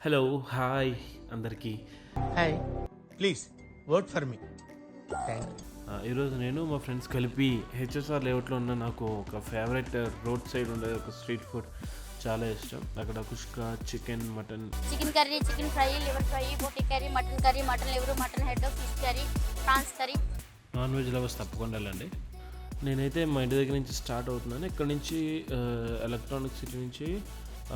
Hello, hi అందరికీ. Hi, please work for me. Thank you. ఈరోజు నేను మా ఫ్రెండ్స్ కలిపి హెచ్ఎస్ఆర్ లేఅవుట్లో ఉన్న నాకు ఒక ఫేవరెట్ రోడ్ సైడ్ ఉండే ఒక స్ట్రీట్ ఫుడ్ చాలా ఇష్టం. అక్కడ kushka, chicken, mutton, chicken curry, chicken fry, liver fry, boti curry, mutton liver, mutton head, fish curry, prawns curry. Non veg lovers తప్పకుండా వెళ్ళండి. నేనైతే మా ఇంటి దగ్గర నుంచి స్టార్ట్ అవుతున్నాను. ఇక్కడ నుంచి ఎలక్ట్రానిక్ సిటీ నుంచి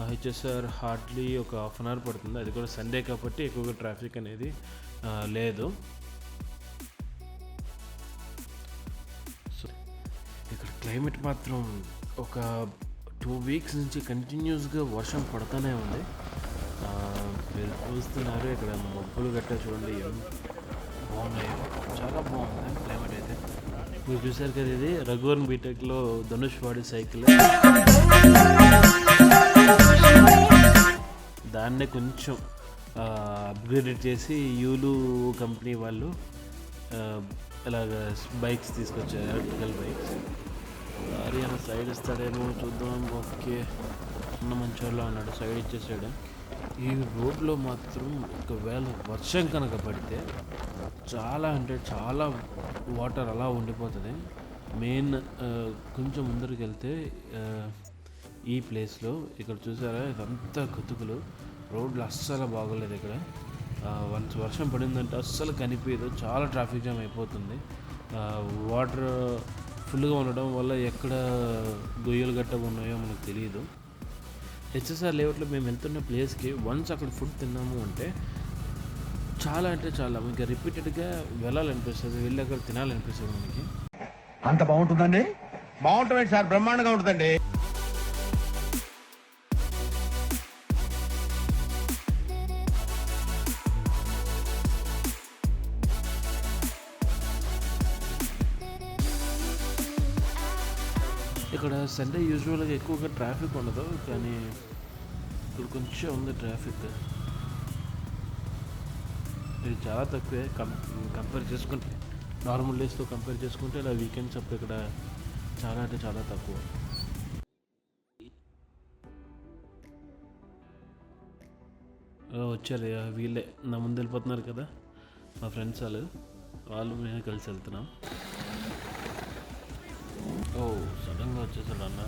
హెచ్ఎస్ఆర్ హార్డ్లీ ఒక హాఫ్ అన్ అవర్ పడుతుంది. అది కూడా సండే కాబట్టి ఎక్కువగా ట్రాఫిక్ అనేది లేదు. సో ఇక్కడ క్లైమేట్ మాత్రం ఒక 2 వీక్స్ నుంచి కంటిన్యూస్గా వర్షం పడుతూనే ఉంది. మీరు చూస్తున్నారు ఇక్కడ మబ్బులు గట్టా చూడండి ఎంత బాగున్నాయో. చాలా బాగుంది క్లైమేట్ అయితే. మీరు చూసారు కదా, ఇది రఘువరన్ బీటెక్లో ధనుష్ వాడి సైకిల్. దాన్నే కొంచెం అప్గ్రేడ్ చేసి యూలు కంపెనీ వాళ్ళు ఇలాగ బైక్స్ తీసుకొచ్చారు, ఎలక్ట్రికల్ బైక్స్. అది అన్న సైడ్ ఇస్తాడేమో చూద్దాం. ఓకే, ఉన్న మంచోళ్ళ ఉన్నాడు, సైడ్ ఇచ్చేసాడు. ఈ రోడ్లో మాత్రం ఒకవేళ వర్షం కనుక పడితే చాలా అంటే చాలా వాటర్ అలా ఉండిపోతుంది. మెయిన్ కొంచెం ముందరికి వెళ్తే ఈ ప్లేస్లో ఇక్కడ చూసారా, ఇదంతా గతుకులు. రోడ్లు అస్సలు బాగోలేదు ఇక్కడ. వన్స్ వర్షం పడిందంటే అస్సలు కనిపించదు, చాలా ట్రాఫిక్ జామ్ అయిపోతుంది. వాటర్ ఫుల్గా ఉండడం వల్ల ఎక్కడ గొయ్యలు గట్టగా ఉన్నాయో మనకు తెలియదు. హెచ్ఎస్ఆర్ లేఅవుట్లో మేము వెళ్తున్న ప్లేస్కి వన్స్ అక్కడ ఫుడ్ తిన్నాము అంటే చాలా అంటే చాలా ఇంకా రిపీటెడ్గా వెళ్ళాలనిపిస్తుంది, వెళ్ళి అక్కడ తినాలనిపిస్తుంది మనకి. అంత బాగుంటుందండి? బాగుంటుంది సార్, బ్రహ్మాండంగా ఉంటుందండి. ఇక్కడ సండే యూజువల్గా ఎక్కువగా ట్రాఫిక్ ఉండదు, కానీ ఇక్కడ కొంచెం ఉంది ట్రాఫిక్. ఇది చాలా తక్కువే కంపేర్ చేసుకుంటే, నార్మల్ డేస్తో కంపేర్ చేసుకుంటే. ఇలా వీకెండ్స్ అప్పుడు ఇక్కడ చాలా అంటే చాలా తక్కువ. వచ్చారు వీళ్ళే నా ముందు వెళ్ళిపోతున్నారు కదా, మా ఫ్రెండ్స్ వాళ్ళు మేము కలిసి వెళ్తున్నాం. ఓ, సడన్గా వచ్చేసాడు అన్న.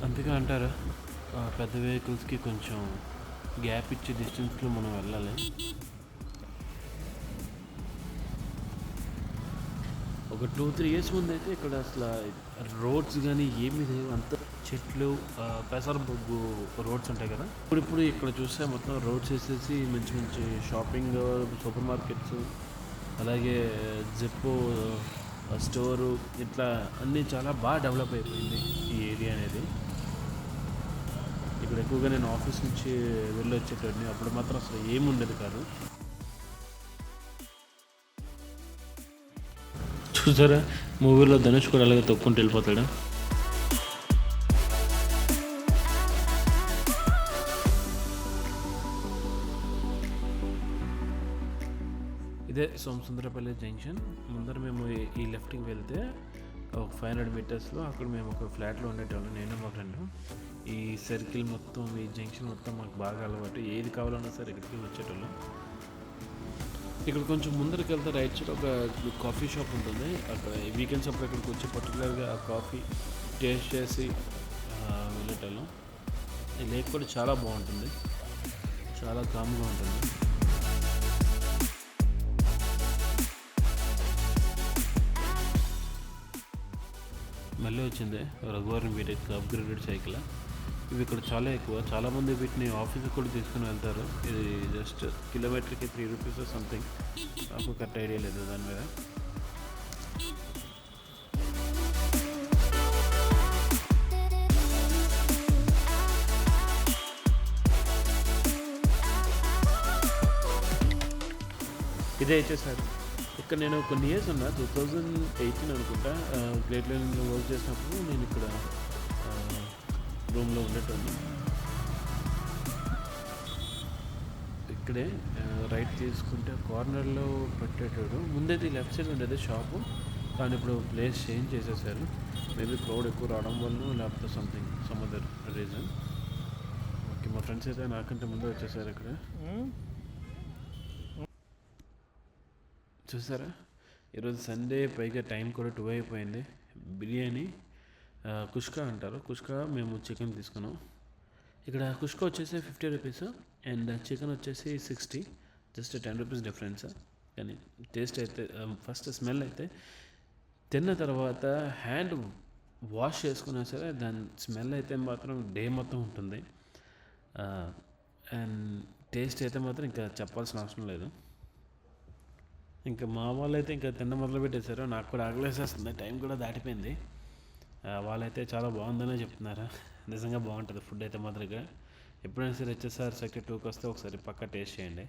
అందుకే అంటారు పెద్ద వెహికల్స్కి కొంచెం గ్యాప్ ఇచ్చే డిస్టెన్స్లో మనం వెళ్ళాలి. ఒక 2-3 ఇయర్స్ ముందు అయితే ఇక్కడ అసలు రోడ్స్ కానీ ఏమీ లేవు, అంత చెట్లు, పెసరబొగ్గు రోడ్స్ ఉంటాయి కదా. ఇప్పుడు ఇక్కడ చూస్తే మొత్తం రోడ్స్ వేసేసి మంచి మంచి షాపింగ్, సూపర్ మార్కెట్స్, అలాగే జిప్పో స్టోరు, ఇట్లా అన్నీ చాలా బాగా డెవలప్ అయిపోయింది ఈ ఏరియా అనేది. ఇక్కడ ఎక్కువగా నేను ఆఫీస్ నుంచి వెళ్ళి వచ్చేటండి, అప్పుడు మాత్రం అసలు ఏముండేది కాదు. చూసారా, మూవీలో ధనుష్ కూడా అలాగే తొక్కుంటూ వెళ్ళిపోతాడు. ఇదే సోమసుందరపల్లి జంక్షన్. ముందర మేము ఈ లెఫ్ట్కి వెళ్తే ఒక 500 మీటర్స్లో అక్కడ మేము ఒక ఫ్లాట్లో ఉండేటోళ్ళం, నేను మా ఫ్రెండ్. ఈ సర్కిల్ మొత్తం, ఈ జంక్షన్ మొత్తం మాకు బాగా అలవాటు. ఏది కావాలన్నా సరే ఇక్కడికి వచ్చేటోళ్ళం. ఇక్కడ కొంచెం ముందరికి వెళ్తే రైట్ సైడ్ ఒక కాఫీ షాప్ ఉంటుంది. అక్కడ వీకెండ్స్ అప్పుడు ఇక్కడికి వచ్చి పర్టికులర్గా ఆ కాఫీ టేస్ట్ చేసి వెళ్ళేటోళ్ళం. ఈ లేక్ కూడా చాలా బాగుంటుంది, చాలా కామ్గా ఉంటుంది. మళ్ళీ వచ్చింది రఘువరన్ బీటెక్ అప్గ్రేడెడ్ సైకిల్. ఇవి ఇక్కడ చాలా ఎక్కువ, చాలామంది వీటిని ఆఫీస్కి కూడా తీసుకుని వెళ్తారు. ఇది జస్ట్ కిలోమీటర్కి 3 రూపీస్ సంథింగ్, నాకు కరెక్ట్ ఐడియా లేదు దాని మీద. ఇదే ఇచ్చేసారు. ఇక్కడ నేను కొన్ని ఇయర్స్ ఉన్నా, 2018 అనుకుంటా, గ్రేట్ లైన్లో వర్క్ చేసినప్పుడు నేను ఇక్కడ రూమ్లో ఉండేటోని. ఇక్కడే రైట్ తీసుకుంటే కార్నర్లో పెట్టేటాడు. ముందైతే లెఫ్ట్ సైడ్ ఉండేది షాపు, కానీ ఇప్పుడు ప్లేస్ చేంజ్ చేసేసారు. మేబీ క్రౌడ్ ఎక్కువ రావడం వల్ల, లేకపోతే సమ్ అదర్ రీజన్. ఓకే, మా ఫ్రెండ్స్ అయితే నాకంటే ముందు వచ్చేసారు ఇక్కడ. చూసారా, ఈరోజు సండే, పైగా టైం కూడా 2 అయిపోయింది. బిర్యానీ కుష్కా అంటారు, కుష్కా మేము చికెన్ తీసుకున్నాం. ఇక్కడ కుష్కా వచ్చేసి 50 రూపీస్ అండ్ చికెన్ వచ్చేసి 60, జస్ట్ 10 రూపీస్ డిఫరెన్స్. కానీ టేస్ట్ అయితే ఫస్ట్ స్మెల్ అయితే తిన్న తర్వాత హ్యాండ్ వాష్ చేసుకున్నా సరే దాని స్మెల్ అయితే మాత్రం డే మొత్తం ఉంటుంది. అండ్ టేస్ట్ అయితే మాత్రం ఇంకా చెప్పాల్సిన అవసరం లేదు. ఇంకా మా వాళ్ళు అయితే ఇంకా తిన్న మొదలు పెట్టేశారు. నాకు కూడా ఆకలేసేస్తుంది, టైం కూడా దాటిపోయింది. వాళ్ళైతే చాలా బాగుందనే చెప్తున్నారు. నిజంగా బాగుంటుంది ఫుడ్ అయితే మాత్రం. ఎప్పుడైనా సరే HSR సెక్టర్ 2కి వస్తే ఒకసారి పక్కా టేస్ట్ చేయండి.